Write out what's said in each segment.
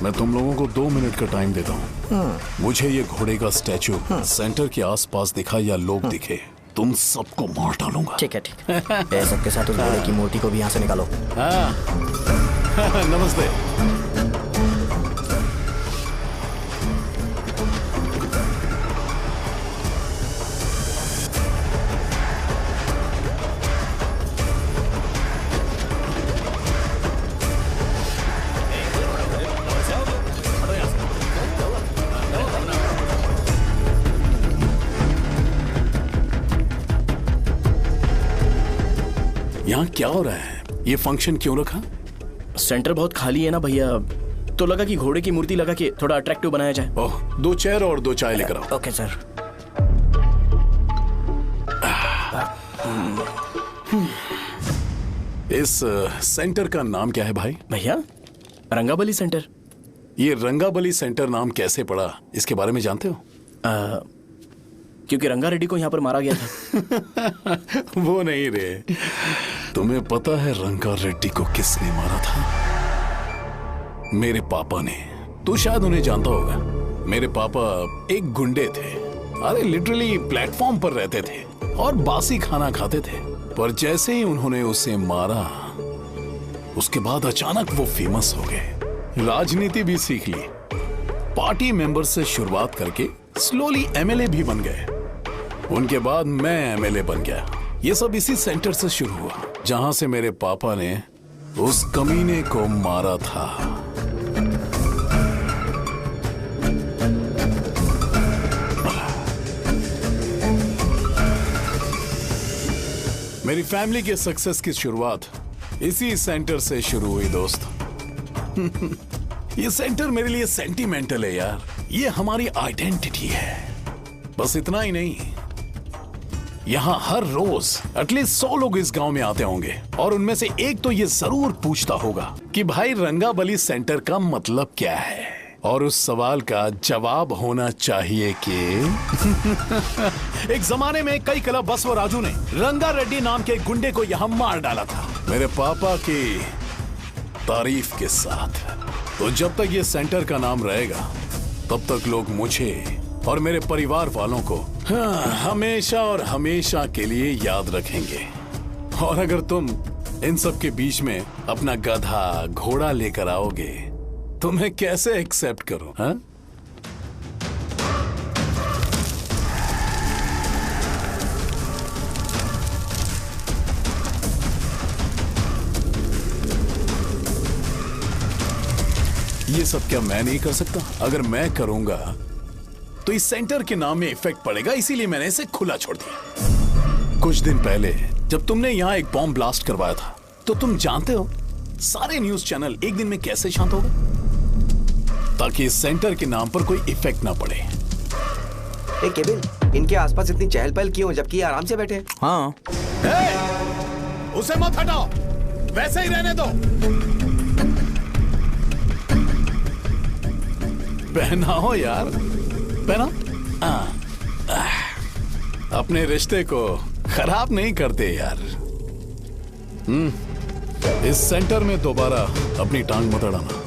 मैं तुम लोगों को 2 मिनट का टाइम देता हूँ। मुझे ये घोड़े का स्टैचू सेंटर के आसपास दिखा या लोग दिखे, तुम सबको मार डालूंगा। ठीक है ठीक है। सबके साथ उस घोड़े की मूर्ति को भी यहाँ से निकालो। नमस्ते। यहाँ क्या हो रहा है? ये फंक्शन क्यों रखा? सेंटर बहुत खाली है ना भैया, तो लगा कि घोड़े की मूर्ति लगा के थोड़ा अट्रैक्टिव बनाया जाए। ओह, 2 चेयर और 2 चाय लेकर आओ। Okay sir. इस सेंटर का नाम क्या है भाई? भैया रंगाबली सेंटर। ये रंगाबली सेंटर नाम कैसे पड़ा, इसके बारे में जानते हो? क्योंकि रंगा रेड्डी को यहाँ पर मारा गया था। वो नहीं रे, तुम्हें पता है रंगा रेड्डी को किसने मारा था? मेरे पापा ने। तू शायद उन्हें जानता होगा। मेरे पापा एक गुंडे थे। अरे लिटरली प्लेटफॉर्म पर रहते थे और बासी खाना खाते थे, पर जैसे ही उन्होंने उसे मारा उसके बाद अचानक वो फेमस हो गए। राजनीति भी सीख ली, पार्टी मेंबर से शुरुआत करके स्लोली एमएलए भी बन गए। उनके बाद मैं एमएलए बन गया। ये सब इसी सेंटर से शुरू हुआ, जहां से मेरे पापा ने उस कमीने को मारा था। मेरी फैमिली के सक्सेस की शुरुआत इसी सेंटर से शुरू हुई दोस्त। ये सेंटर मेरे लिए सेंटिमेंटल है यार, ये हमारी आइडेंटिटी है। बस इतना ही नहीं, यहाँ हर रोज एटलीस्ट 100 लोग इस गांव में आते होंगे और उनमें से एक तो ये जरूर पूछता होगा कि भाई रंगाबली सेंटर का मतलब क्या है, और उस सवाल का जवाब होना चाहिए कि एक जमाने में कई क्लब बसव राजू ने रंगा रेड्डी नाम के गुंडे को यहाँ मार डाला था, मेरे पापा की तारीफ के साथ। तो जब तक ये सेंटर का नाम रहेगा तब तक लोग मुझे और मेरे परिवार वालों को हमेशा और हमेशा के लिए याद रखेंगे। और अगर तुम इन सब के बीच में अपना गधा घोड़ा लेकर आओगे तो मैं कैसे एक्सेप्ट करूं? हाँ? ये सब क्या मैं नहीं कर सकता? अगर मैं करूंगा तो इस सेंटर के नाम में इफेक्ट पड़ेगा, इसीलिए मैंने इसे खुला छोड़ दिया। कुछ दिन पहले जब तुमने यहाँ एक बॉम्ब ब्लास्ट करवाया था, तो तुम जानते हो सारे न्यूज चैनल एक दिन में कैसे शांत हो गए, ताकि इस सेंटर के नाम पर कोई इफेक्ट ना पड़े। केविन, इनके आसपास इतनी चहल पहल क्यों जबकि ये आराम से बैठे? हाँ। उसे मत हटाओ, वैसे ही रहने दो। पहनाओ यार, पहना। अपने रिश्ते को खराब नहीं करते यार। इस सेंटर में दोबारा अपनी टांग मत अड़ाना।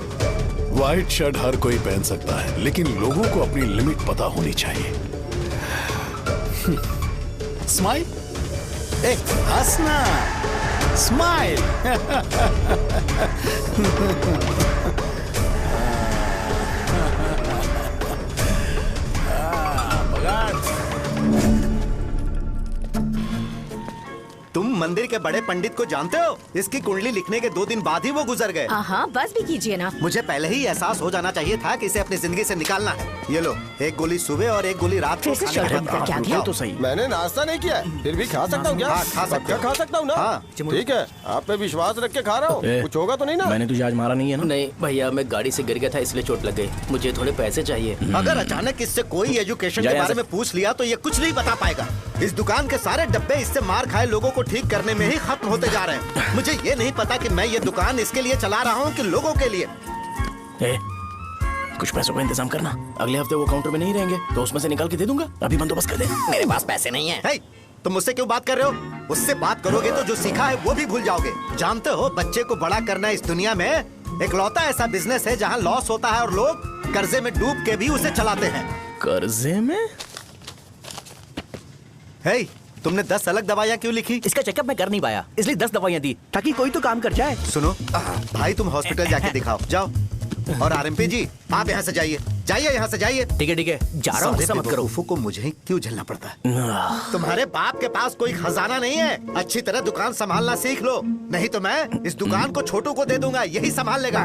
व्हाइट शर्ट हर कोई पहन सकता है, लेकिन लोगों को अपनी लिमिट पता होनी चाहिए। स्माइल, हंसना, स्माइल। तुम मंदिर के बड़े पंडित को जानते हो? इसकी कुंडली लिखने के 2 दिन बाद ही वो गुजर गए। हाँ, बस भी कीजिए ना। मुझे पहले ही एहसास हो जाना चाहिए था कि इसे अपनी जिंदगी से निकालना है। ये लो, एक गोली सुबह और एक गोली रात को फिर से खाने के शर्ट बाद क्या खाओ। तो सही। मैंने नाश्ता नहीं किया है, फिर भी खा सकता हूँ क्या? हाँ, खा सकते हो। खा सकता हूँ ना? हाँ। ठीक है, आप पे विश्वास रख के खा रहा हूँ। कुछ होगा तो नहीं ना? मैंने तुझे आज मारा नहीं है ना? नहीं भैया, मैं गाड़ी से गिर गया था इसलिए चोट लग गई। मुझे थोड़े पैसे चाहिए। अगर अचानक इससे कोई एजुकेशन के जाए बारे ऐसे। में पूछ लिया तो ये कुछ नहीं बता पाएगा। इस दुकान के सारे डब्बे इससे मार खाए लोगों को ठीक करने में ही खत्म होते जा रहे हैं। मुझे ये नहीं पता कि मैं ये दुकान इसके लिए चला रहा हूँ कि लोगों के लिए। कुछ पैसों का इंतजाम करना, अगले हफ्ते वो काउंटर में नहीं रहेंगे तो उसमें से निकाल के दे दूंगा। अभी बंदोबस्त कर दे। मेरे पास पैसे नहीं है। हे, तुम मुझसे क्यों बात कर रहे हो? उससे बात करोगे तो जो सीखा है वो भी भूल जाओगे। जानते हो, बच्चे को बड़ा करना इस दुनिया में इकलौता ऐसा बिजनेस है जहाँ लॉस होता है और लोग कर्जे में डूब के भी उसे चलाते हैं। कर्जे में? हे, तुमने 10 अलग दवाइयाँ क्यों लिखी? इसका चेकअप मैं कर नहीं पाया, इसलिए 10 दवाइयाँ दी ताकि कोई तो काम कर जाए। सुनो भाई, तुम हॉस्पिटल जाके दिखाओ, जाओ। और आरएमपी जी, आप यहाँ से जाइए, जाइए यहाँ से जाइए। ठीक है जा रहा हूँ, गुस्सा मत करो। बेवकूफों को मुझे ही क्यों झेलना पड़ता है? तुम्हारे बाप के पास कोई खजाना नहीं है। अच्छी तरह दुकान संभालना सीख लो, नहीं तो मैं इस दुकान को छोटू को दे दूंगा, यही संभाल लेगा।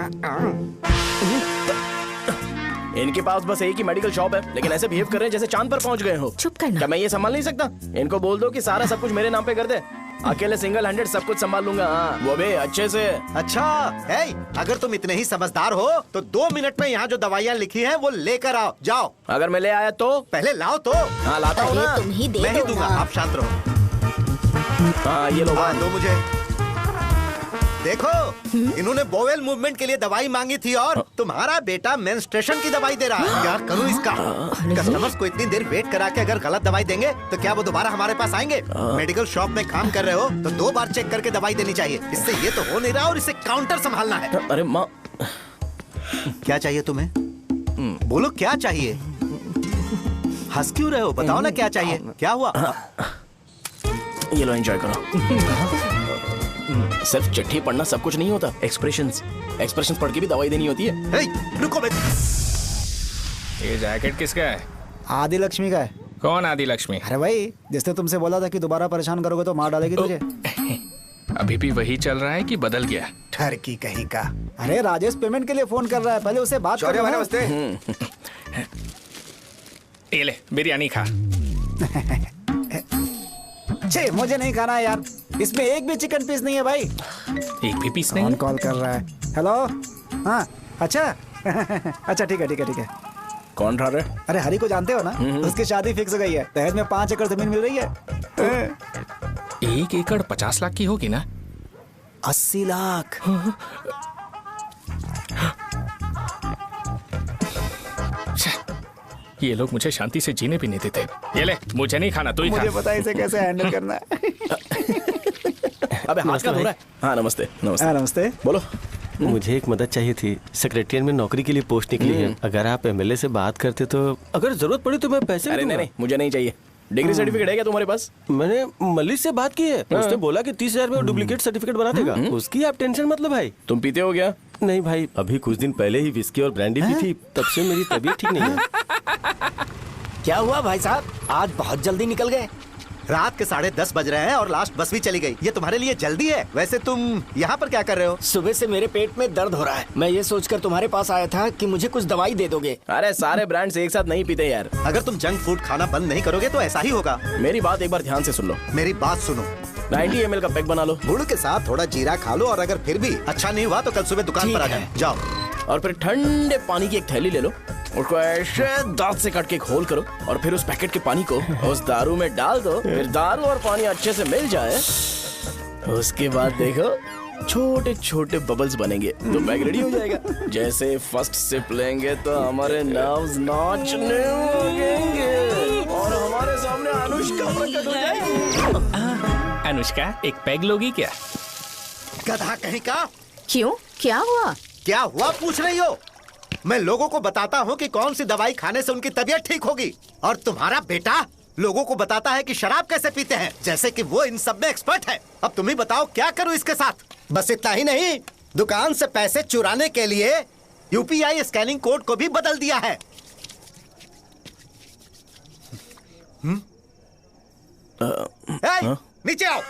इनके पास बस एक ही मेडिकल शॉप है, लेकिन ऐसे बिहेव कर रहे हैं जैसे चांद पर पहुंच गए हो। चुप करना। क्या मैं ये संभाल नहीं सकता? इनको बोल दो कि सारा सब कुछ मेरे नाम पे कर दे, अकेले सिंगल हैंडेड सब कुछ संभाल लूंगा। हाँ, वो भी अच्छे से। अच्छा है, अगर तुम इतने ही समझदार हो तो 2 मिनट में यहाँ जो दवाइयाँ लिखी हैं वो लेकर आओ, जाओ। अगर मैं ले आया तो? पहले लाओ तो। हाँ लाता हूँ ना। तुम ही दे मैं ही दो दूंगा, ना। आप शांत रहो। हाँ ये लो। हाँ, दो मुझे। देखो, इन्होंने बोवेल मूवमेंट के लिए दवाई मांगी थी और तुम्हारा बेटा मेंस्ट्रुएशन की दवाई दे रहा है। क्या करूं इसका? कस्टमर्स को इतनी देर वेट करा के अगर गलत दवाई देंगे तो क्या वो दोबारा हमारे पास आएंगे? मेडिकल शॉप में काम कर रहे हो तो 2 बार चेक करके दवाई देनी चाहिए। इससे ये तो हो नहीं रहा और इसे काउंटर संभालना है। अरे माँ, क्या चाहिए तुम्हें? बोलो क्या चाहिए? हंस क्यों रहे हो? बताओ ना क्या चाहिए? क्या हुआ? ये लो एंजॉय करो। सिर्फ चिट्ठी पढ़ना सब कुछ नहीं होता, एक्सप्रेशंस पढ़ के भी दवाई देनी होती है। हे, रुको बे। ये जैकेट किसका है? आदि लक्ष्मी का है। कौन आदि लक्ष्मी? अरे भाई, जिसने तुमसे बोला था कि दोबारा परेशान करोगे तो मार डालेगी तुझे। अभी भी वही चल रहा है कि बदल गया? ठरकी कहीं का। अरे राजेश पेमेंट के लिए फोन कर रहा है, पहले उसे बात करो। नमस्ते। ये ले बिरयानी खा। छे, मुझे नहीं खाना है यार, इसमें एक भी चिकन पीस नहीं है भाई। एक भी पीस नहीं? कौन कॉल कर रहा है? हेलो। हाँ अच्छा। अच्छा ठीक है। कौन रहा रे? अरे हरी को जानते हो ना, उसकी शादी फिक्स हो गई है, दहेज में 5 एकड़ जमीन मिल रही है। 1 एकड़ 50 लाख की होगी ना? 80 लाख। ये लोग मुझे शांति से जीने भी नहीं देते। ये ले, मुझे नहीं खाना, तू ही खा। मुझे पता है इसे कैसे हैंडल करना है। अबे हाथ का धो रहा है। हाँ नमस्ते। हाँ नमस्ते। बोलो। मुझे एक मदद चाहिए थी। सेक्रेटरिएट में नौकरी के लिए पोस्ट निकली है, अगर आप एमएलए से बात करते तो अगर जरूरत पड़ी तो मैं पैसे अरे नहीं, मुझे नहीं चाहिए। डिग्री सर्टिफिकेट है क्या तुम्हारे पास? मैंने मलिक से बात की है, उसने बोला कि 30,000 में डुप्लीकेट सर्टिफिकेट बना देगा। उसकी आप टेंशन मत लो भाई। तुम पीते हो क्या? नहीं भाई, अभी कुछ दिन पहले ही विस्की और ब्रांडी पी थी, तब से मेरी तबीयत ठीक नहीं है। क्या हुआ भाई साहब, आज बहुत जल्दी निकल गए? रात के 10:30 बज रहे हैं और लास्ट बस भी चली गई। ये तुम्हारे लिए जल्दी है। वैसे तुम यहाँ पर क्या कर रहे हो? सुबह से मेरे पेट में दर्द हो रहा है, मैं ये सोचकर तुम्हारे पास आया था कि मुझे कुछ दवाई दे दोगे। अरे सारे ब्रांड्स एक साथ नहीं पीते यार। अगर तुम जंक फूड खाना बंद नहीं करोगे तो ऐसा ही होगा। मेरी बात एक बार ध्यान से सुन लो। मेरी बात सुनो, 90 ml का पैक बना लो, गुड़ के साथ थोड़ा जीरा खा लो, और अगर फिर भी अच्छा नहीं हुआ तो कल सुबह दुकान पर आ जाओ। और फिर ठंडे पानी की एक थैली ले लो, उसको ऐसे दांत से काट के घोल करो और फिर उस पैकेट के पानी को उस दारू में डाल दो। फिर दारू और पानी अच्छे से मिल जाए, उसके बाद देखो छोटे छोटे बबल्स बनेंगे तो पैक रेडी हो जाएगा। जैसे फर्स्ट सिप लेंगे तो हमारे नर्व्स नाचने लगेंगे और हमारे सामने अनुष्का प्रकट हो जाएगी। अनुष्का, एक पैग लोगी क्या? गधा कहीं का। क्यों, क्या हुआ? क्या हुआ पूछ रही हो? मैं लोगों को बताता हूँ कि कौन सी दवाई खाने से उनकी तबीयत ठीक होगी, और तुम्हारा बेटा लोगों को बताता है कि शराब कैसे पीते हैं, जैसे कि वो इन सब में एक्सपर्ट है। अब तुम ही बताओ क्या करूँ इसके साथ? बस इतना ही नहीं, दुकान से पैसे चुराने के लिए यूपीआई स्कैनिंग कोड को भी बदल दिया है। नीचे आओ,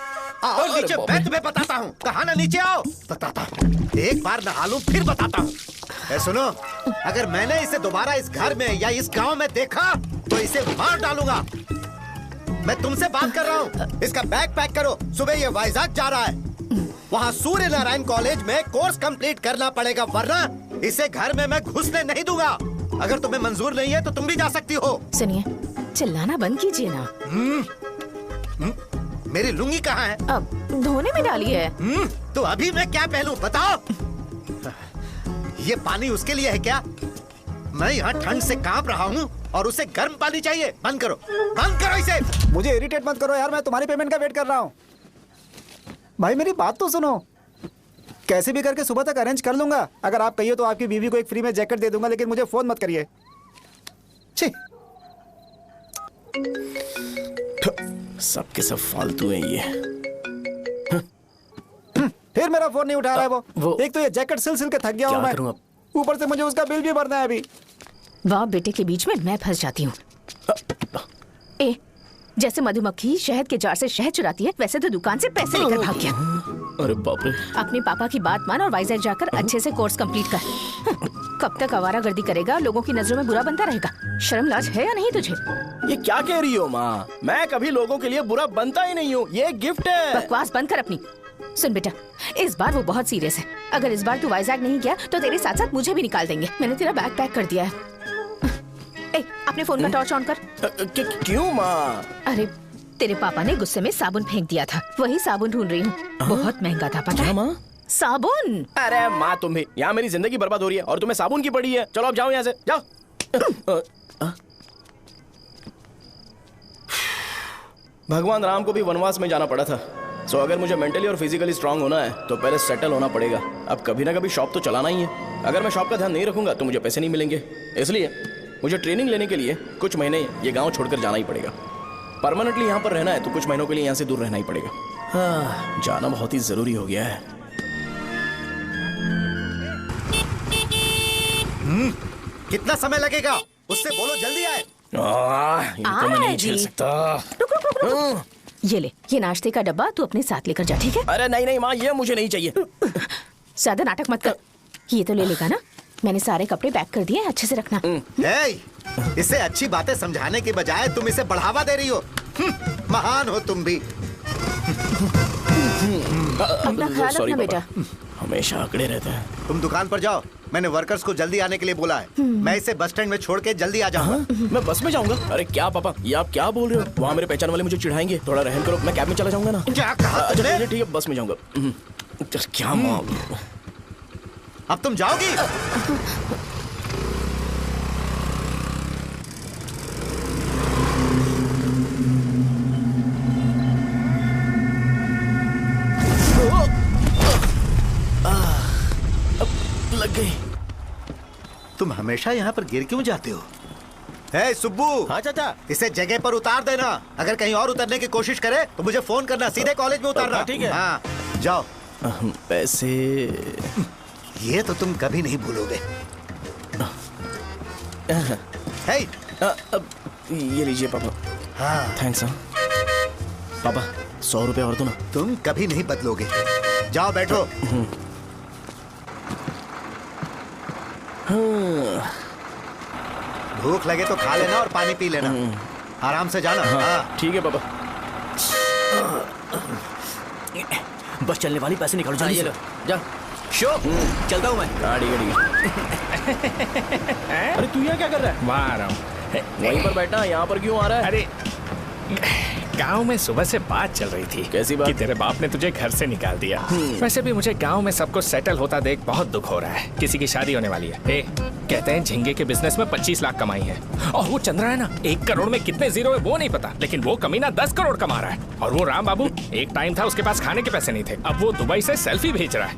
आओ नीचे, मैं तुम्हें बताता हूँ। कहा ना नीचे आओ, बताता हूँ। एक बार नहा लूं फिर बताता हूँ। सुनो, अगर मैंने इसे दोबारा इस घर में या इस गांव में देखा तो इसे मार डालूंगा। मैं तुमसे बात कर रहा हूँ। इसका बैग पैक करो, सुबह ये वाइजाग जा रहा है। वहाँ सूर्य नारायण कॉलेज में कोर्स कंप्लीट करना पड़ेगा, वरना इसे घर में मैं घुसने नहीं दूंगा। अगर तुम्हें मंजूर नहीं है तो तुम भी जा सकती हो। सुनिए, चिल्लाना बंद कीजिए ना। मेरी लुंगी कहाँ है? अब धोने में डाली है। तो अभी मैं क्या पहनूं बताओ? ये पानी उसके लिए है क्या? मैं यहाँ ठंड से कांप रहा हूँ और उसे गर्म पानी चाहिए। बंद करो, बंद करो इसे। मुझे इरिटेट मत करो यार, मैं तुम्हारी पेमेंट का वेट कर रहा हूँ। भाई मेरी बात तो सुनो। कैसे भी करके सुबह तक अरेंज कर लूंगा। अगर आप कहिए तो आपकी बीवी को एक फ्री में जैकेट दे दूंगा, लेकिन मुझे फोन मत करिए। छी, सबके सब फालतू है ये। फिर मेरा फोन नहीं उठा रहा है वो। एक तो ये जैकेट सिल के थक गया हूँ मैं, करूं अब? ऊपर से मुझे उसका बिल भी भरना है अभी। वाह बेटे के बीच में मैं फंस जाती हूँ। ए, जैसे मधुमक्खी शहद के जार से शहद चुराती है, वैसे तो दुकान से पैसे लेकर भाग गया। अरे बाप रे। अपने पापा की बात मान और वाइजैक जाकर अच्छे से कोर्स कंप्लीट कर। कब तक आवारागर्दी करेगा, लोगों की नजरों में बुरा बनता रहेगा। शर्म लाज है या नहीं तुझे? ये क्या कह रही हो माँ? मैं कभी लोगों के लिए बुरा बनता ही नहीं हूँ, ये गिफ्ट है। बकवास बंद कर अपनी। सुन बेटा, इस बार वो बहुत सीरियस है। अगर इस बार तू वाइजैक नहीं गया तो तेरे साथ साथ मुझे भी निकाल देंगे। मैंने तेरा बैग पैक कर दिया है। ए, अपने फोन का टॉर्च ऑन कर। क्यों माँ? अरे तेरे पापा ने गुस्से में साबुन फेंक दिया था, वही साबुन ढूंढ रही हूँ। बहुत महंगा था पता है? माँ साबुन। अरे माँ तुम भी, यहाँ मेरी जिंदगी बर्बाद हो रही है और तुम्हें साबुन की पड़ी है। चलो अब जाओ यहाँ से, जाओ। भगवान राम को भी वनवास में जाना पड़ा था। सो अगर मुझे मेंटली और फिजिकली स्ट्रांग होना है तो पहले सेटल होना पड़ेगा। अब कभी ना कभी शॉप तो चलाना ही है। अगर मैं शॉप का ध्यान नहीं रखूंगा तो मुझे पैसे नहीं मिलेंगे। इसलिए मुझे ट्रेनिंग लेने के लिए कुछ महीने ये गांव छोड़कर जाना ही पड़ेगा। परमानेंटली यहाँ पर रहना है तो कुछ महीनों के लिए यहाँ से दूर रहना ही पड़ेगा। हाँ, जाना बहुत ही जरूरी हो गया है। कितना समय लगेगा? उससे बोलो जल्दी आए। इनको मैं नहीं झेल सकता। रुक रुक रुक रुक। ये ले, ये नाश्ते का डब्बा तू अपने साथ लेकर जा, ठीक है? अरे नहीं नहीं माँ, ये मुझे नहीं चाहिए। ज्यादा नाटक मत कर। ये तो ले लेगा ना? मैंने सारे कपड़े पैक कर दिए, अच्छे से रखना। इसे अच्छी बातें समझाने के बजाय तुम इसे बढ़ावा दे रही हो। महान हो तुम भी। अपना ख्याल रखना बेटा। हमेशा अकड़े रहते हैं। तुम दुकान पर जाओ, मैंने वर्कर्स को जल्दी आने के लिए बोला है। मैं इसे बस स्टैंड में छोड़ के जल्दी आ जाऊंगा। मैं बस में जाऊंगा? अरे क्या पापा, ये आप क्या बोल रहे हो? वहाँ मेरे पहचान वाले मुझे चिढ़ाएंगे। थोड़ा रहम करो, मैं कैब में चला जाऊंगा ना। क्या कहा तुमने? ठीक है, बस में जाऊंगा। क्या माँ, अब तुम जाओगी? लग गई। तुम हमेशा यहाँ पर गिर क्यों जाते हो? हे सुब्बू। हाँ चाचा। इसे जगह पर उतार देना। अगर कहीं और उतरने की कोशिश करे तो मुझे फोन करना, सीधे कॉलेज में उतारना। ठीक है। हाँ, जाओ। पैसे ये तो तुम कभी नहीं भूलोगे। हे, ये लीजिए पापा। हाँ, थैंक्स। पापा 100 रुपए और दो ना। तुम कभी नहीं बदलोगे। जाओ बैठो। भूख लगे तो खा लेना और पानी पी लेना। आराम से जाना। हाँ। ठीक है पापा। बस चलने वाली, पैसे निकालो जल्दी से। जा। शो, चलता हूँ मैं। गाड़ी गाड़ी। अरे तू यहाँ क्या कर रहा है? वहाँ आ रहा हूँ। वहीं पर बैठना, यहाँ पर क्यों आ रहा है? अरे गांव में सुबह से बात चल रही थी। कैसी बात? कि तेरे बाप ने तुझे घर से निकाल दिया। वैसे भी मुझे गांव में सबको सेटल होता देख बहुत दुख हो रहा है। किसी की शादी होने वाली है। कहते हैं झींगे के बिजनेस में 25 लाख कमाई है। और वो चंद्रा है ना, 1 करोड़ में कितने जीरो है वो नहीं पता, लेकिन वो कमीना 10 करोड़ कमा रहा है। और वो राम बाबू, एक टाइम था उसके पास खाने के पैसे नहीं थे, अब वो दुबई से सेल्फी भेज रहा है।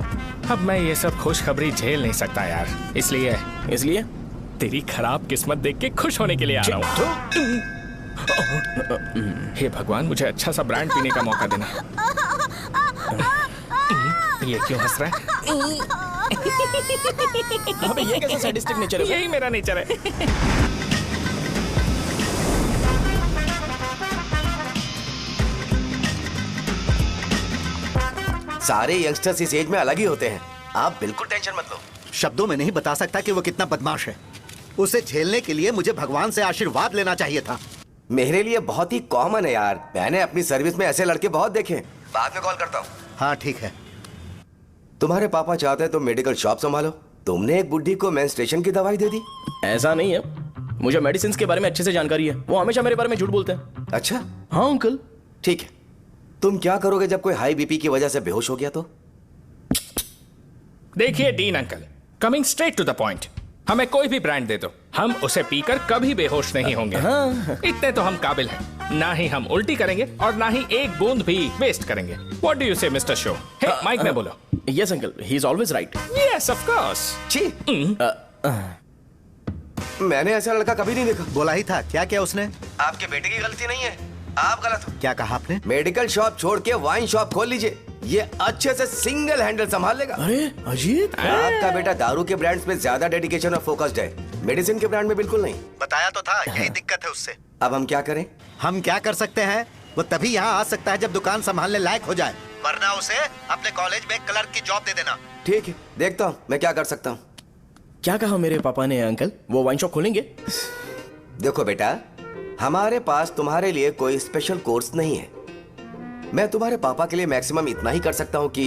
अब मैं ये सब खुशखबरी झेल नहीं सकता यार। इसलिए तेरी खराब किस्मत देख के खुश होने के लिए आ रहा हूँ। हे भगवान, मुझे अच्छा सा ब्रांड पीने का मौका देना। ये क्यों हंस रहा है? अबे ये कैसा सैडिस्टिक नेचर है? यही मेरा नेचर है। सारे यंगस्टर्स इस एज में अलग ही होते हैं। आप बिल्कुल टेंशन मत लो। शब्दों में नहीं बता सकता कि वो कितना बदमाश है। उसे झेलने के लिए मुझे भगवान से आशीर्वाद लेना चाहिए था। मेरे लिए बहुत ही कॉमन है यार। मैंने अपनी सर्विस में ऐसे लड़के बहुत देखे। बाद में कॉल करता हूँ। हाँ ठीक है। तुम्हारे पापा चाहते हैं तुम मेडिकल शॉप संभालो। तुमने एक बुढ़ी को मेंस्ट्रुएशन की दवाई दे दी। ऐसा नहीं है, मुझे मेडिसिन के बारे में अच्छे से जानकारी है। वो हमेशा मेरे बारे में झूठ बोलते हैं। अच्छा हाँ अंकल। ठीक है, तुम क्या करोगे जब कोई हाई बीपी की वजह से बेहोश हो गया तो? देखिए Dean uncle, coming straight to the point, हमें कोई भी ब्रांड दे दो, हम उसे पीकर कभी बेहोश नहीं होंगे। इतने तो हम काबिल हैं। ना ही हम उल्टी करेंगे और ना ही एक बूंद भी वेस्ट करेंगे। व्हाट डू यू से मिस्टर शो? हे माइक में बोलो। Yes uncle, he is always right. Yes of course. छी, मैंने ऐसा लड़का कभी नहीं देखा। बोला ही था, क्या किया उसने? आपके बेटे की गलती नहीं है, आप गलत हो। क्या कहा आपने? मेडिकल शॉप छोड़ के वाइन शॉप खोल लीजिए, ये अच्छे से सिंगल हैंडल संभाल लेगा। अरे अजीत, आपका बेटा दारू के ब्रांड्स में ज्यादा डेडिकेशन और फोकस्ड है, मेडिसिन के ब्रांड में बिल्कुल नहीं। बताया तो था, यही दिक्कत है उससे। अब हम क्या करें? हम क्या कर सकते हैं? वो तभी यहाँ आ सकता है जब दुकान संभालने लायक हो जाए, वरना उसे अपने कॉलेज में क्लर्क की जॉब दे देना। ठीक है, देखता हूँ मैं क्या कर सकता हूँ। क्या कहा मेरे पापा ने अंकल? वो वाइन शॉप खोलेंगे? देखो बेटा, हमारे पास तुम्हारे लिए कोई स्पेशल कोर्स नहीं है। मैं तुम्हारे पापा के लिए मैक्सिमम इतना ही कर सकता हूँ कि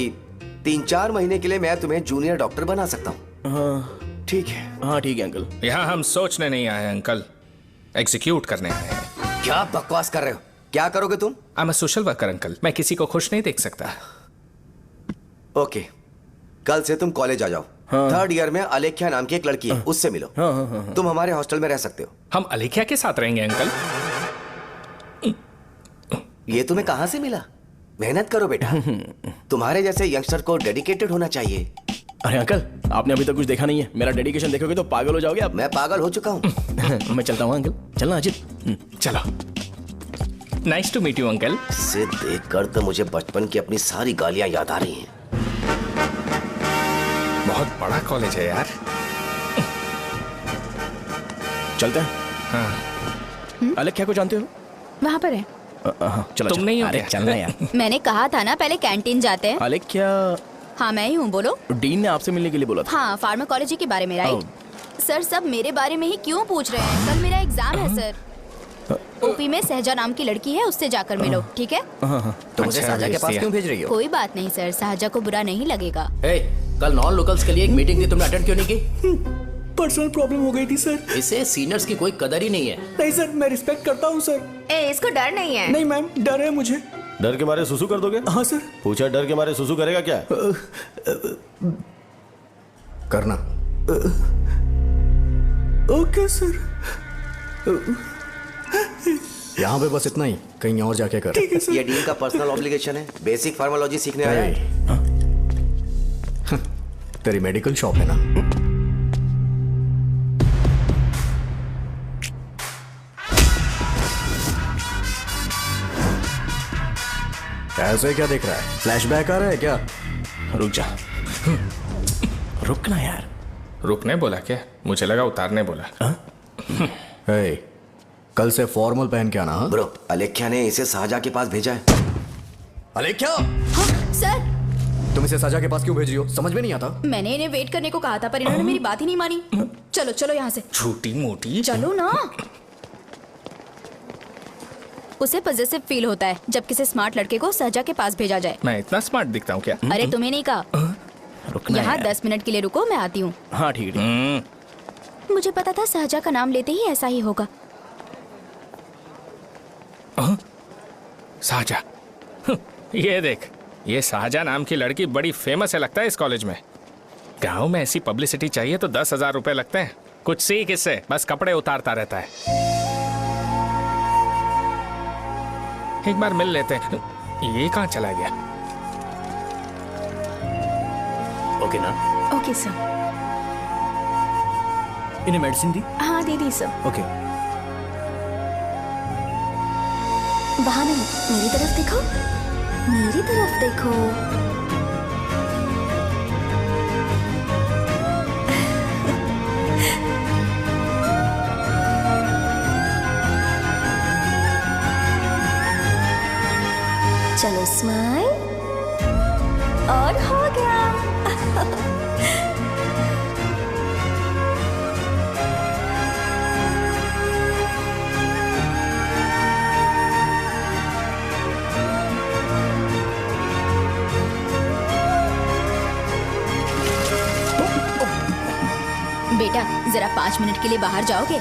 3-4 महीने के लिए मैं तुम्हें जूनियर डॉक्टर बना सकता हूँ। हाँ ठीक है। हाँ ठीक है अंकल। यहाँ हम सोचने नहीं आए अंकल, एग्जीक्यूट करने आए हैं। क्या बकवास कर रहे हो? क्या करोगे तुम? I am a social worker uncle, मैं किसी को खुश नहीं देख सकता। ओके, कल से तुम कॉलेज आ जाओ। हाँ। 3rd ईयर में अलेख्या नाम की एक लड़की है, उससे मिलो। हाँ। तुम हमारे हॉस्टल में रह सकते हो। हम अलेख्या के साथ रहेंगे अंकल। ये तुम्हें कहां से मिला? मेहनत करो बेटा, तुम्हारे जैसे यंगस्टर को डेडिकेटेड होना चाहिए। अरे अंकल, आपने अभी तक कुछ देखा नहीं है, मेरा डेडिकेशन देखोगे तो पागल हो जाओगे आप। मैं पागल हो चुका हूँ। मैं चलता हूँ अंकल, चलना अजीत। चलो, nice to meet you uncle. इसे देखकर तो मुझे बचपन की अपनी सारी गालियां याद आ रही हैं। बहुत बड़ा कॉलेज है यार। चलते हैं। हाँ। अलेख्या को जानते हो? वहाँ पर है। चलो तुम नहीं हो अरे क्या? चलना यार। मैंने कहा था ना पहले कैंटीन जाते हैं। अलेख्या, हाँ मैं ही हूँ, बोलो। डीन ने आपसे मिलने के लिए बोला था। हाँ, फार्माकोलॉजी के बारे में, राइट? सर सब मेरे बारे में ही क्यों पूछ रहे हैं? कल मेरा एग्जाम है सर। ओपी में सहजा नाम की लड़की है, उससे जाकर मिलो, ठीक है? तो मुझे अच्छा, साजा के पास भेज क्यों भेज रही हो? कोई बात नहीं सर, सहजा को बुरा नहीं लगेगा। कल नॉन लोकल्स के लिए एक मीटिंग थी, तुमने अटेंड क्यों नहीं की? पर्सनल प्रॉब्लम हो गई थी सर। इसे सीनियर्स की कोई कदर ही नहीं है। नहीं सर, मैं रिस्पेक्ट करता हूँ सर। इसको डर नहीं है? नहीं मैम, डर है मुझे। डर के मारे सुसु कर दोगे? हाँ सर। पूछा डर के मारे सुसु करेगा क्या? करना। Okay sir. यहाँ पे बस इतना ही, कहीं और जाके कर। ठीक है सर। ये डीन का पर्सनल ऑब्लिगेशन है, बेसिक फार्माकोलॉजी सीखने आया है। तेरी मेडिकल शॉप है ना? ऐसे क्या देख रहा है? फ्लैशबैक आ रहा है क्या? रुक जा। रुकना यार। रुकने बोला क्या? मुझे लगा उतारने बोला। हे, कल से फॉर्मल पहन के आना। हाँ? ब्रो, अलेख्या ने इसे साजा के पास भेजा है। अलेख्या, हाँ, सर तुम इसे साजा के पास क्यों भेज रही हो? समझ में नहीं आता। मैंने इन्हें वेट करने को कहा था, पर इन्होंने मेरी बात ही नहीं मानी। चलो चलो यहाँ से। छोटी मोटी। चलो ना। उसे पॉजिटिव फील होता है जब किसी स्मार्ट लड़के को सहजा के पास भेजा जाए। मैं इतना स्मार्ट दिखता हूँ क्या? अरे तुम्हें नहीं कहा। रुकना यहाँ यार। 10 मिनट के लिए रुको, मैं आती हूँ। हाँ ठीक है। मुझे पता था सहजा का नाम लेते ही ऐसा ही होगा। साजा। ये देख, ये साजा नाम की लड़की बड़ी फेमस है लगता है इस कॉलेज में। गांव में ऐसी पब्लिसिटी चाहिए तो 10,000 रुपए लगते हैं। कुछ सीख इससे, बस कपड़े उतारता रहता है। एक बार मिल लेते हैं। ये कहाँ चला गया? ओके ना? Okay sir. इन्हें मेडिसिन दी? हाँ दे दी सर। ओके। वहाँ नहीं, मेरी तरफ देखो, मेरी तरफ देखो। चलो स्माइल, और हो गया। बेटा जरा 5 मिनट के लिए बाहर जाओगे?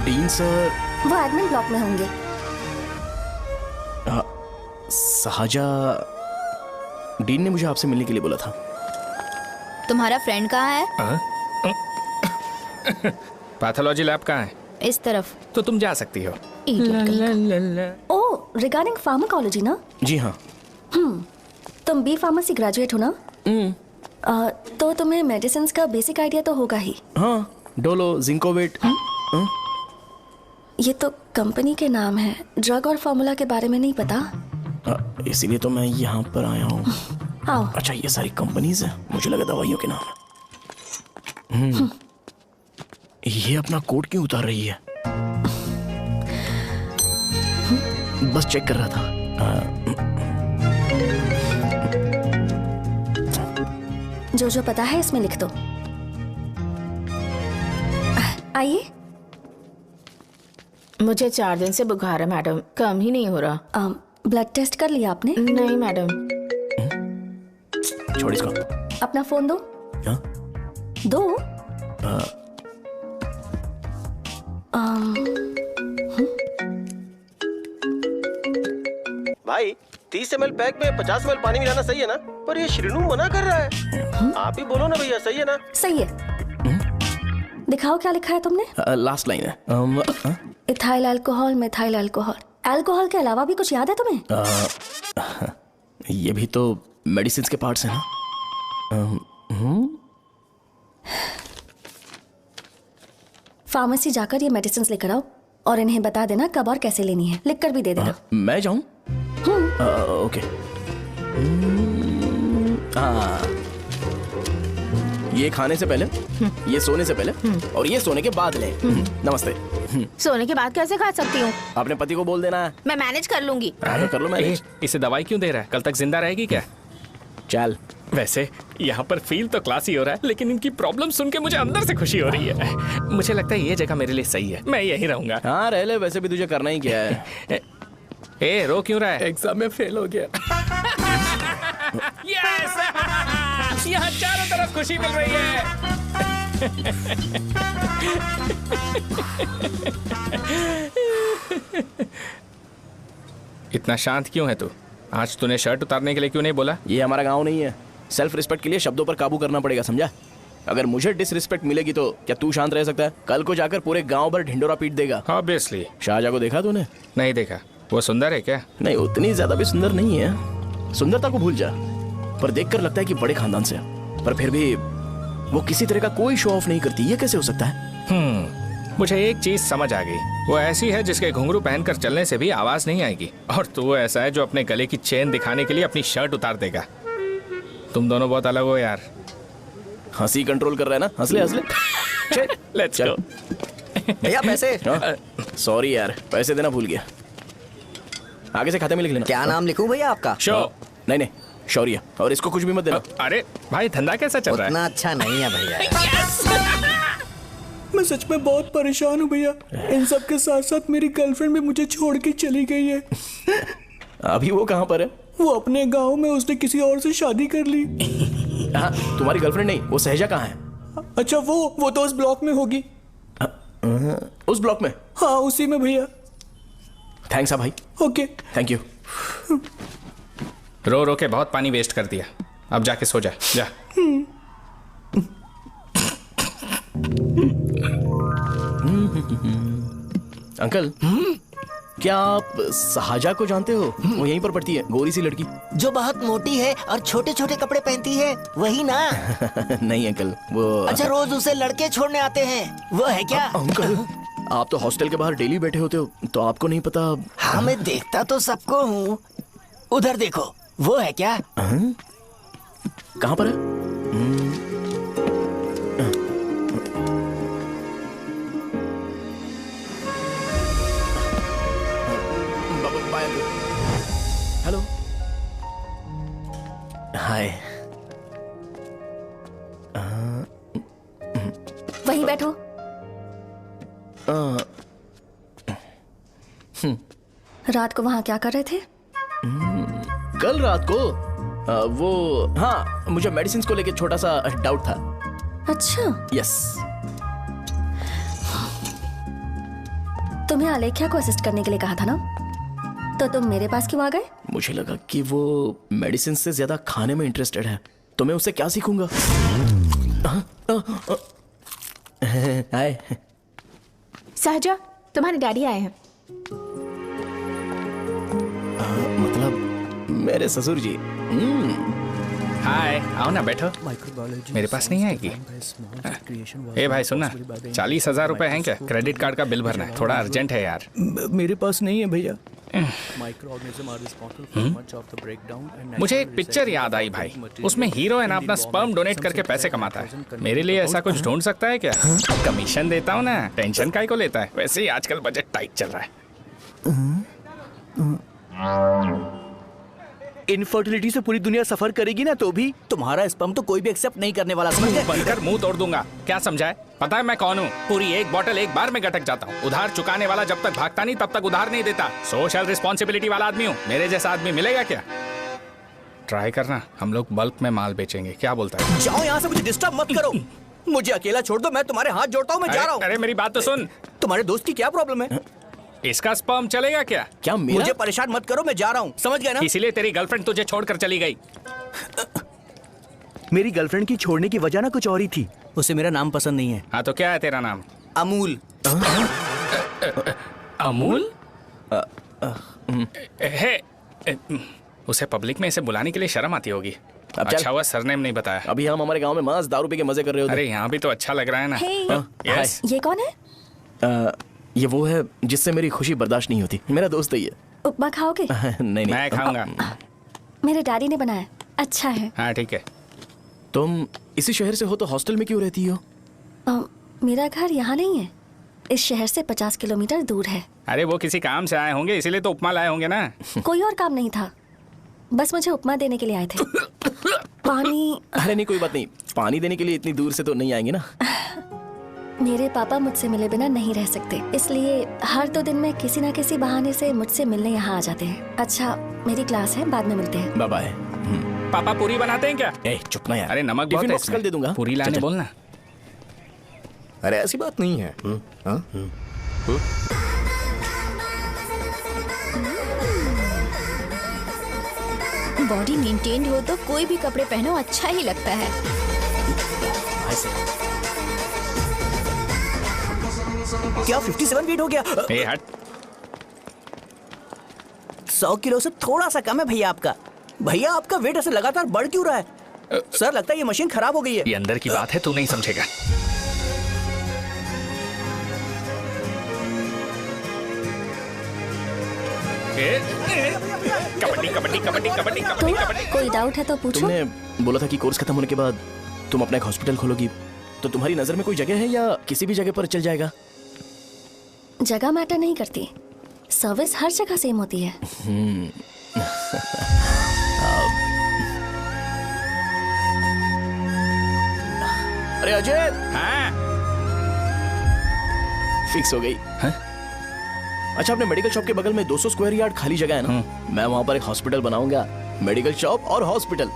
डीन सर वो एडमिन ब्लॉक में होंगे। साजा, डीन ने मुझे आपसे मिलने के लिए बोला था। तुम्हारा फ्रेंड कहाँ है? पैथोलॉजी लैब कहाँ है? इस तरफ। तो तुम जा सकती हो। ओह, रिगार्डिंग फार्माकोलॉजी ना? जी हाँ। तुम बी फार्मेसी ग्रेजुएट हो ना? तो तुम्हें मेडिसिन का बेसिक आइडिया तो होगा ही। हाँ, डोलो, जिंकोवेट। ये तो कंपनी के नाम है, ड्रग और फॉर्मूला के बारे में नहीं पता। इसीलिए तो मैं यहाँ पर आया हूँ। आओ। अच्छा, ये सारी कंपनीज है, मुझे लगा दवाइयों के नाम है। ये अपना कोट क्यों उतार रही है? बस चेक कर रहा था। जो पता है इसमें लिख दो। आइए। मुझे 4 दिन से बुखार है मैडम, कम ही नहीं हो रहा। ब्लड टेस्ट कर लिया आपने? नहीं मैडम। छोड़ इसको। अपना फोन दो। हाँ? दो। भाई 30 ml पैक में 50 ml पानी मिलाना सही है ना? पर ये श्रीनू मना कर रहा है। आप ही बोलो ना भैया, सही है ना? सही है। दिखाओ क्या लिखा है तुमने? लास्ट लाइन है। Ethyl alcohol, methyl alcohol. Alcohol के अलावा भी कुछ याद है तुम्हें? ये भी तो मेडिसिन के पार्ट्स हैं ना। फार्मेसी जाकर ये मेडिसिन लेकर आओ और इन्हें बता देना कब और कैसे लेनी है। लिख कर भी दे देना। मैं जाऊं? ओके। ये खाने से पहले, ये सोने से पहले और ये सोने के बाद ले। नमस्ते। सोने के बाद कैसे खा सकती हूँ? अपने पति को बोल देना। मैं मैनेज कर लूंगी। कर लो मैनेज। इसे दवाई क्यों दे रहा है? कल तक जिंदा रहेगी क्या? चल। वैसे यहाँ पर फील तो क्लासी हो रहा है, लेकिन इनकी प्रॉब्लम सुन के मुझे अंदर से खुशी हो रही है। मुझे लगता है ये जगह मेरे लिए सही है, मैं यहीं रहूंगा। हाँ रह ले, वैसे भी तुझे करना ही क्या है। ए, रो क्यों रहा है? एग्जाम में फेल हो गया। यस! यहाँ चारों तरफ खुशी मिल रही है। इतना शांत क्यों है तू? आज तूने शर्ट उतारने के लिए क्यों नहीं बोला? ये हमारा गांव नहीं है। सेल्फ रिस्पेक्ट के लिए शब्दों पर काबू करना पड़ेगा, समझा? अगर मुझे डिसरिस्पेक्ट मिलेगी तो क्या तू शांत रह सकता है? कल को जाकर पूरे गांव भर ढिंडोरा पीट देगा। ऑब्वियसली। शाहजहां को देखा तूने? नहीं देखा। वो सुंदर है क्या? नहीं, उतनी ज्यादा भी सुंदर नहीं है। सुंदरता को भूल जा, पर देखकर लगता है कि बड़े खानदान से है। पर फिर भी वो किसी तरह का कोई शो ऑफ नहीं करती। ये कैसे हो सकता है? मुझे एक चीज समझ आ गई। वो ऐसी है जिसके घुंघरू पहनकर चलने से भी आवाज नहीं आएगी, और तू ऐसा है जो अपने गले की चेन दिखाने के लिए अपनी शर्ट उतार देगा। तुम दोनों बहुत अलग हो यार। हंसी कंट्रोल कर रहा है ना? हंस ले हंस ले। Let's go. भैया पैसे। सॉरी यार, पैसे देना भूल गया। आगे से खाते में लिख लेना। क्या नाम लिखूं भैया आपका? शो। नहीं, शौर्य। और इसको कुछ भी मत देना। अरे भाई, धंधा कैसा चल रहा है? उतना अच्छा नहीं है भैया। मैं सच में बहुत परेशान हूँ भैया। इन सब के साथ साथ मेरी गर्लफ्रेंड भी मुझे छोड़ के चली गई है। अभी वो कहाँ पर है? वो अपने गांव में, उसने किसी और से शादी कर ली। हाँ, तुम्हारी गर्लफ्रेंड नहीं, वो सहजा कहाँ है? अच्छा, वो तो उस ब्लॉक में होगी। उस ब्लॉक में? हाँ, उसी में भैया। थैंक्स भाई। Okay, thank you. रो रो के बहुत पानी वेस्ट कर दिया, अब जाके सो जा। जा। अंकल, क्या आप साजा को जानते हो? वो यहीं पर पढ़ती है, गोरी सी लड़की जो बहुत मोटी है और छोटे छोटे कपड़े पहनती है, वही ना? नहीं अंकल, वो अच्छा, रोज उसे लड़के छोड़ने आते हैं, वो है क्या? अंकल, आप तो हॉस्टल के बाहर डेली बैठे होते हो, तो आपको नहीं पता? हाँ, मैं देखता तो सबको हूँ। उधर देखो, वो है क्या? कहाँ पर है? हेलो, हाय। वहीं बैठो। रात को वहां क्या कर रहे थे? कल रात को वो, हाँ, मुझे मेडिसिन को लेके छोटा सा डाउट था। अच्छा। यस। तुम्हें अलेख्या को असिस्ट करने के लिए कहा था ना, तो तुम मेरे पास क्यों आ गए? मुझे लगा कि वो मेडिसिन से ज्यादा खाने में इंटरेस्टेड है, तो मैं उससे क्या सीखूंगा। हाय सहजा, तुम्हारे डैडी आए हैं। मतलब मेरे ससुर जी। हाय, आओ ना, बैठो। मेरे पास नहीं आएगी। ए भाई सुनना, 40,000 रुपए हैं क्या? क्रेडिट कार्ड का बिल भरना है, थोड़ा अर्जेंट है यार। मेरे पास नहीं है भैया। मुझे एक पिक्चर याद आई भाई, उसमें हीरो है ना अपना स्पर्म डोनेट करके पैसे कमाता है। मेरे लिए ऐसा कुछ ढूंढ सकता है क्या? कमीशन देता हूँ ना, टेंशन काहे को लेता है? वैसे ही आजकल बजट टाइट चल रहा है। इनफर्टिलिटी से पूरी दुनिया सफर करेगी ना, तो भी तुम्हारा स्पर्म तो कोई भी एक्सेप्ट नहीं करने वाला, समझ गए? बनकर मुंह तोड़ दूंगा। क्या समझाए? पता है मैं कौन हूँ? पूरी एक बोतल एक बार में गटक जाता हूँ। उधार चुकाने वाला जब तक भागता नहीं तब तक उधार नहीं देता। सोशल रिस्पॉन्सिबिलिटी वाला आदमी हूँ। मेरे जैसा आदमी मिलेगा क्या? ट्राई करना, हम लोग बल्क में माल बेचेंगे। क्या बोलता है? जाओ यहाँ से, मुझे डिस्टर्ब मत करो। मुझे अकेला छोड़ दो, मैं तुम्हारे हाथ जोड़ता हूँ, मैं जा रहा हूँ। अरे मेरी बात तो सुन। तुम्हारे दोस्त की क्या प्रॉब्लम है? इसका स्पर्म चलेगा क्या? क्या मेरा? मुझे परेशान मत करो, मैं जा रहा हूँ, समझ गए ना? इसीलिए तेरी गर्लफ्रेंड तुझे छोड़कर चली गई। मेरी गर्लफ्रेंड की छोड़ने की वजह ना कुछ और ही थी। उसे मेरा नाम पसंद नहीं है। हाँ तो क्या है तेरा नाम? अमूल। अमूल? उसे पब्लिक में इसे बुलाने के लिए शर्म आती होगी। अच्छा हुआ सरनेम नहीं बताया। अभी हम हमारे गांव में मस्त दारू पी के मजे कर रहे होते। अरे यहाँ भी तो अच्छा लग रहा है ना। यस। ये कौन है? ये वो है जिससे मेरी खुशी बर्दाश्त नहीं होती। मेरा दोस्त है ये। उपमा खाओगे? नहीं मैं खाऊंगा। मेरे डैडी ने बनाया, अच्छा है। हाँ ठीक है। तुम इसी शहर से हो तो हॉस्टल में क्यों रहती हो? मेरा घर यहाँ नहीं है, इस शहर से 50 किलोमीटर दूर है। अरे वो किसी काम से आए होंगे, इसीलिए तो उपमा लाए होंगे ना। कोई और काम नहीं था, बस मुझे उपमा देने के लिए आए थे। पानी? अरे नहीं, कोई बात नहीं, पानी देने के लिए इतनी दूर से तो नहीं आएंगे ना। मेरे पापा मुझसे मिले बिना नहीं रह सकते, इसलिए हर 2 दिन में किसी न किसी बहाने से मुझसे मिलने यहाँ आ जाते हैं। अच्छा, मेरी क्लास है, बाद में मिलते हैं। Bye bye. पापा पूरी बनाते हैं क्या? चुप ना यार। अरे नमक बहुत है इसमें। कल दे दूंगा। पूरी लाने बोलना। अरे ऐसी बात नहीं है। बॉडी मेंटेन्ड हो तो कोई भी कपड़े पहनो अच्छा ही लगता है। क्या 57 फीट हो गया? ए हट। 100 किलो से थोड़ा सा कम है भैया आपका। भैया आपका वेट ऐसे लगातार बढ़ क्यों रहा है? सर लगता है ये मशीन खराब हो गई है। ये अंदर की बात है, तू नहीं समझेगा। कबड्डी कबड्डी कबड्डी कबड्डी कबड्डी कबड्डी। कोई डाउट है तो पूछो। तुमने बोला था कि कोर्स खत्म होने के बाद तुम अपना एक हॉस्पिटल खोलोगी, तो तुम्हारी नजर में कोई जगह है या किसी भी जगह पर चल जाएगा? जगह मैटर नहीं करती, सर्विस हर जगह सेम होती है। अरे अजय। हाँ? फिक्स हो गई। अच्छा, अपने मेडिकल शॉप के बगल में 200 स्क्वायर यार्ड खाली जगह है ना, मैं वहां पर एक हॉस्पिटल बनाऊंगा। मेडिकल शॉप और हॉस्पिटल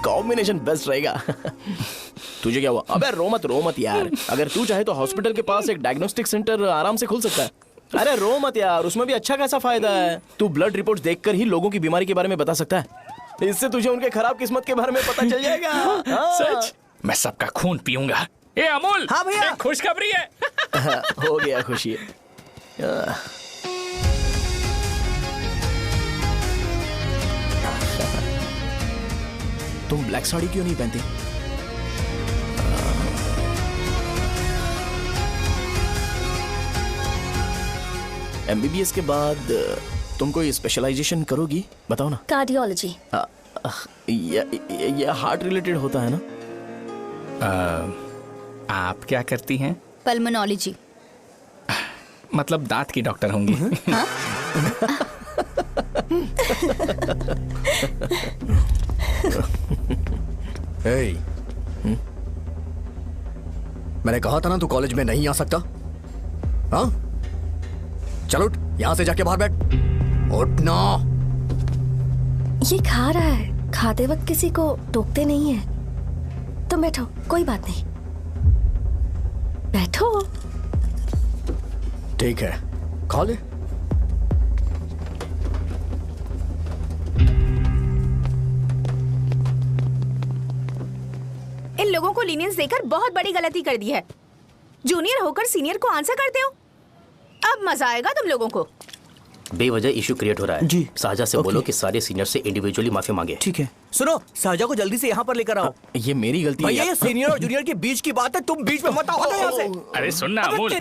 कॉम्बिनेशन बेस्ट रहेगा। तुझे क्या हुआ? अबे रो मत यार। अगर तू चाहे तो हॉस्पिटल के पास एक डायग्नोस्टिक सेंटर आराम से खुल सकता है। अरे रो मत यार, उसमें भी अच्छा खासा फायदा है। तू ब्लड रिपोर्ट देखकर ही लोगों की बीमारी के बारे में बता सकता है। इससे तुझे उनके खराब किस्मत के बारे में पता चल जाएगा। सच? मैं सबका खून पीऊंगा। ए अमूल। हाँ भैया। खुशखबरी है। हो गया खुशी। तुम ब्लैक साड़ी क्यों नहीं पहनती? MBBS के बाद तुम कोई स्पेशलाइजेशन करोगी? बताओ ना। कार्डियोलॉजी। ये हार्ट रिलेटेड होता है ना? आप क्या करती हैं? पल्मोनोलॉजी। मतलब दांत की डॉक्टर होंगी। हाँ? मैंने कहा था ना तू कॉलेज में नहीं आ सकता। हाँ, चल उठ, यहां से जाके बाहर बैठ। उठना। ये खा रहा है, खाते वक्त किसी को टोकते नहीं है। तुम बैठो, कोई बात नहीं, बैठो। ठीक है, खा ले। इन लोगों को लीनियंस देकर बहुत बड़ी गलती कर दी है। जूनियर होकर सीनियर को आंसर करते हो। अब मजा आएगा तुम लोगों को। बेवजह इशू क्रिएट हो रहा है जी। शाहजा से बोलो कि सारे सीनियर से इंडिविजुअली माफी मांगे। ठीक है। सुनो, शाहजा को जल्दी से यहाँ पर लेकर आओ। ये मेरी गलती है। भैया ये सीनियर और जूनियर के बीच की बात है, तुम बीच में मत आओ यहाँ से। अरे सुन ना अमूल,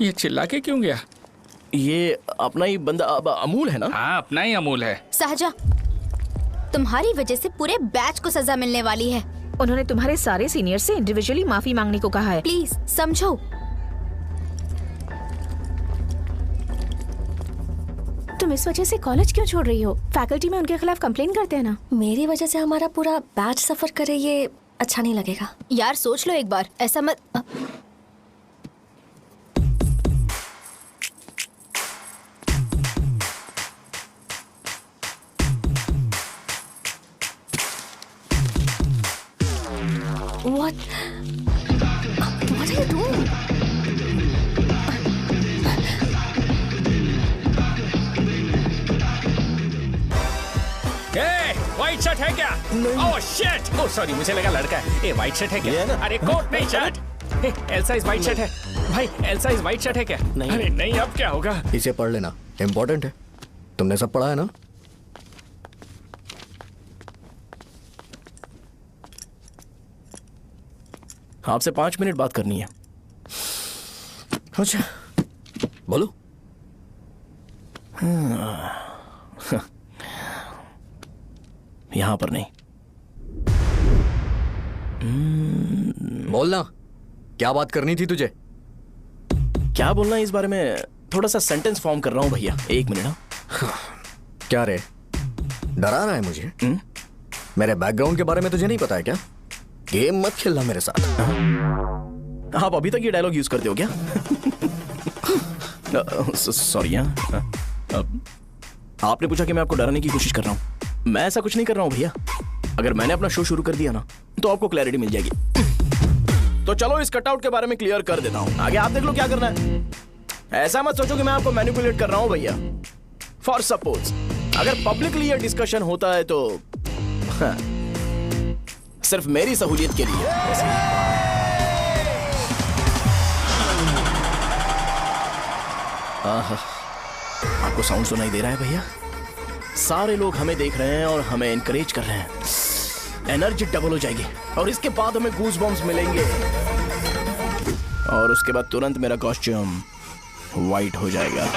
ये चिल्ला के क्यों गया? ये अपना ही बंदा अमूल है ना? हाँ, अपना ही अमूल है। शाहजा, तुम्हारी वजह से पूरे बैच को सजा मिलने वाली है। उन्होंने तुम्हारे सारे सीनियर से इंडिविजुअली माफी मांगने को कहा है। प्लीज समझो। तुम इस वजह से कॉलेज क्यों छोड़ रही हो? फैकल्टी में उनके खिलाफ कंप्लेन करते हैं ना। मेरी वजह से हमारा पूरा बैच सफर करे, ये अच्छा नहीं लगेगा। यार सोच लो एक बार, ऐसा मत। What are you doing? White shirt है क्या? Oh shit! ओह सॉरी, मुझे लगा लड़का है। ये व्हाइट शर्ट है क्या? अरे कोट नहीं shirt. L size white shirt है भाई। एल साइज व्हाइट शर्ट है क्या? नहीं। अरे नहीं, अब क्या होगा? इसे पढ़ लेना, इम्पोर्टेंट है। तुमने सब पढ़ा है ना? आपसे 5 मिनट बात करनी है। अच्छा बोलो। यहां पर नहीं। बोलना, क्या बात करनी थी तुझे? क्या बोलना है इस बारे में? थोड़ा सा सेंटेंस फॉर्म कर रहा हूं भैया, 1 मिनट। क्या रे, डरा रहा है मुझे? मेरे बैकग्राउंड के बारे में तुझे नहीं पता है क्या? गेम मत खेलना मेरे साथ। आप अभी तक ये डायलॉग यूज करते हो क्या? सॉरी। आपने पूछा कि मैं आपको डराने की कोशिश कर रहा हूं। मैं ऐसा कुछ नहीं कर रहा हूं भैया। अगर मैंने अपना शो शुरू कर दिया ना, तो आपको क्लैरिटी मिल जाएगी। तो चलो इस कटआउट के बारे में क्लियर कर देता हूं। आगे आप देख लो क्या करना है। ऐसा मत सोचो कि मैं आपको मैनिपुलेट कर रहा हूं भैया। फॉर सपोज अगर पब्लिकली ये डिस्कशन होता है तो सिर्फ मेरी सहूलियत के लिए। आपको साउंड सुनाई दे रहा है भैया? सारे लोग हमें देख रहे हैं और हमें एनकरेज कर रहे हैं। एनर्जी डबल हो जाएगी और इसके बाद हमें गूज बम्स मिलेंगे और उसके बाद तुरंत मेरा कॉस्ट्यूम वाइट हो जाएगा।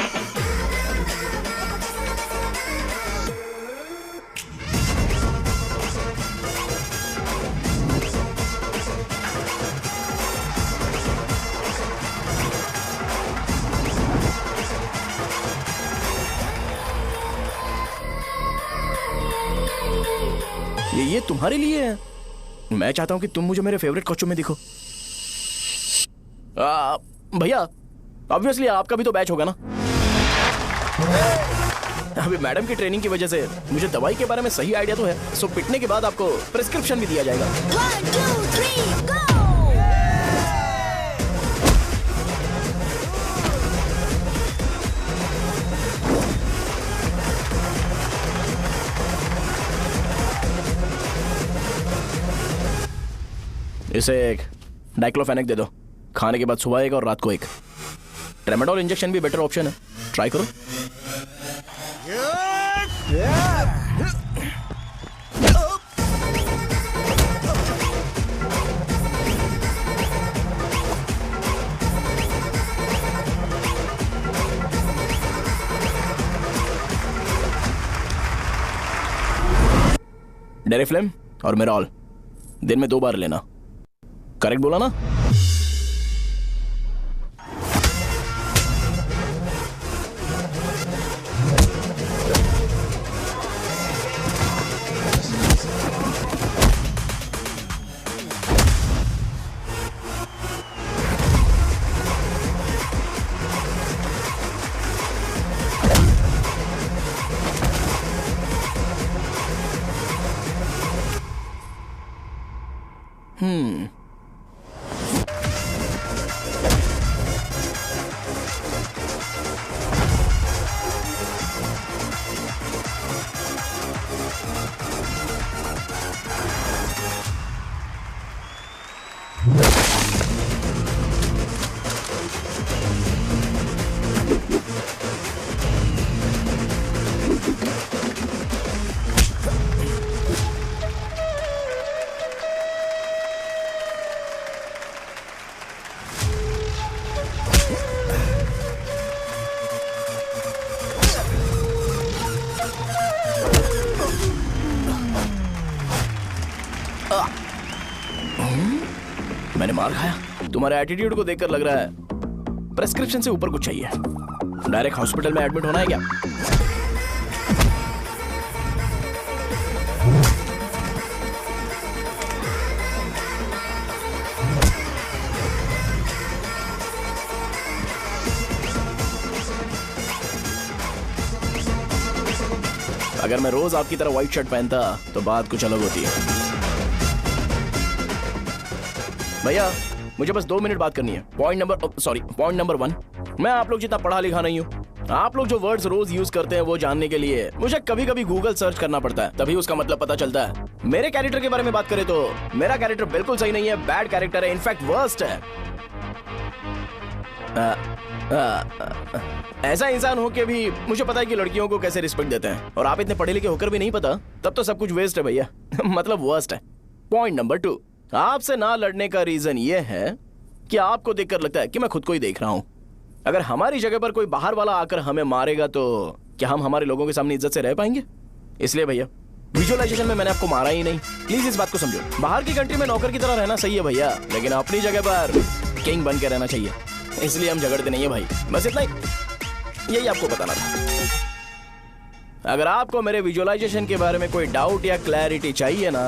ये तुम्हारे लिए है। मैं चाहता हूं कि तुम मुझे मेरे फेवरेट कॉस्ट्यूम में दिखो। भैया ऑब्वियसली आपका भी तो बैच होगा ना। अभी मैडम की ट्रेनिंग की वजह से मुझे दवाई के बारे में सही आइडिया तो है। सो पिटने के बाद आपको प्रिस्क्रिप्शन भी दिया जाएगा। 1 2 3 गो। इसे एक डाइक्लोफेनेक दे दो। खाने के बाद सुबह एक और रात को एक। ट्रेमाडोल इंजेक्शन भी बेटर ऑप्शन है, ट्राई करो। डेरिफ्लेम और मेरॉल दिन में 2 बार लेना। करेक्ट बोला ना? मैंने मार खाया? तुम्हारे एटीट्यूड को देखकर लग रहा है प्रेस्क्रिप्शन से ऊपर कुछ चाहिए। डायरेक्ट हॉस्पिटल में एडमिट होना है क्या? अगर मैं रोज आपकी तरह व्हाइट शर्ट पहनता तो बात कुछ अलग होती है। भैया मुझे बस 2 मिनट बात करनी है। पॉइंट नंबर 1, मैं आप लोग जितना पढ़ा लिखा नहीं हूँ। आप लोग जो वर्ड्स रोज यूज करते हैं वो जानने के लिए मुझे कभी कभी गूगल सर्च करना पड़ता है, तभी उसका मतलब पता चलता है। मेरे कैरेक्टर के बारे में बात करें तो मेरा कैरेक्टर बिल्कुल सही नहीं है, बैड कैरेक्टर है, इनफैक्ट वर्स्ट है। ऐसा इंसान हो के भी मुझे पता है कि लड़कियों को कैसे रिस्पेक्ट देते हैं, और आप इतने पढ़े लिखे होकर भी नहीं पता, तब तो सब कुछ वेस्ट है भैया। मतलब वर्स्ट है। पॉइंट नंबर 2, आपसे ना लड़ने का रीजन ये है कि आपको देखकर लगता है कि मैं खुद को ही देख रहा हूं। अगर हमारी जगह पर कोई बाहर वाला आकर हमें मारेगा तो क्या हम हमारे लोगों के सामने इज्जत से रह पाएंगे? इसलिए भैया विजुअलाइजेशन में मैंने आपको मारा ही नहीं, प्लीज इस बात को समझो। बाहर की कंट्री में नौकर की तरह रहना सही है भैया, लेकिन अपनी जगह पर किंग बन के रहना चाहिए। इसलिए हम झगड़ते नहीं है भाई, बस इतना ही, यही आपको बताना था। अगर आपको मेरे विजुअलाइजेशन के बारे में कोई डाउट या क्लैरिटी चाहिए ना,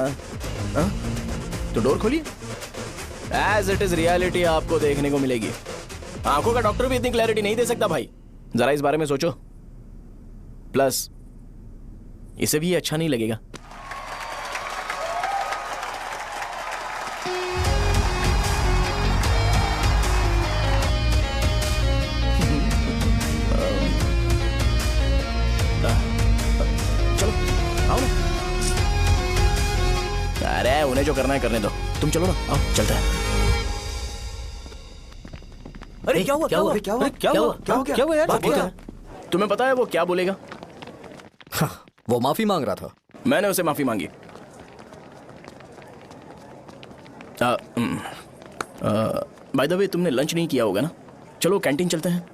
तो डोर खोलिए। एज इट इज रियलिटी आपको देखने को मिलेगी। आंखों का डॉक्टर भी इतनी क्लैरिटी नहीं दे सकता भाई, जरा इस बारे में सोचो। प्लस इसे भी अच्छा नहीं लगेगा। चलो आओ ना। अरे उन्हें जो करना है करने दो, तुम चलो ना, आओ चलते हैं। अरे क्या हुआ क्या हुआ क्या हुआ क्या हुआ क्या हुआ यार? तुम्हें पता है वो क्या बोलेगा? वो माफी मांग रहा था। मैंने उसे माफी मांगी। बाय द वे तुमने लंच नहीं किया होगा ना? चलो कैंटीन चलते हैं।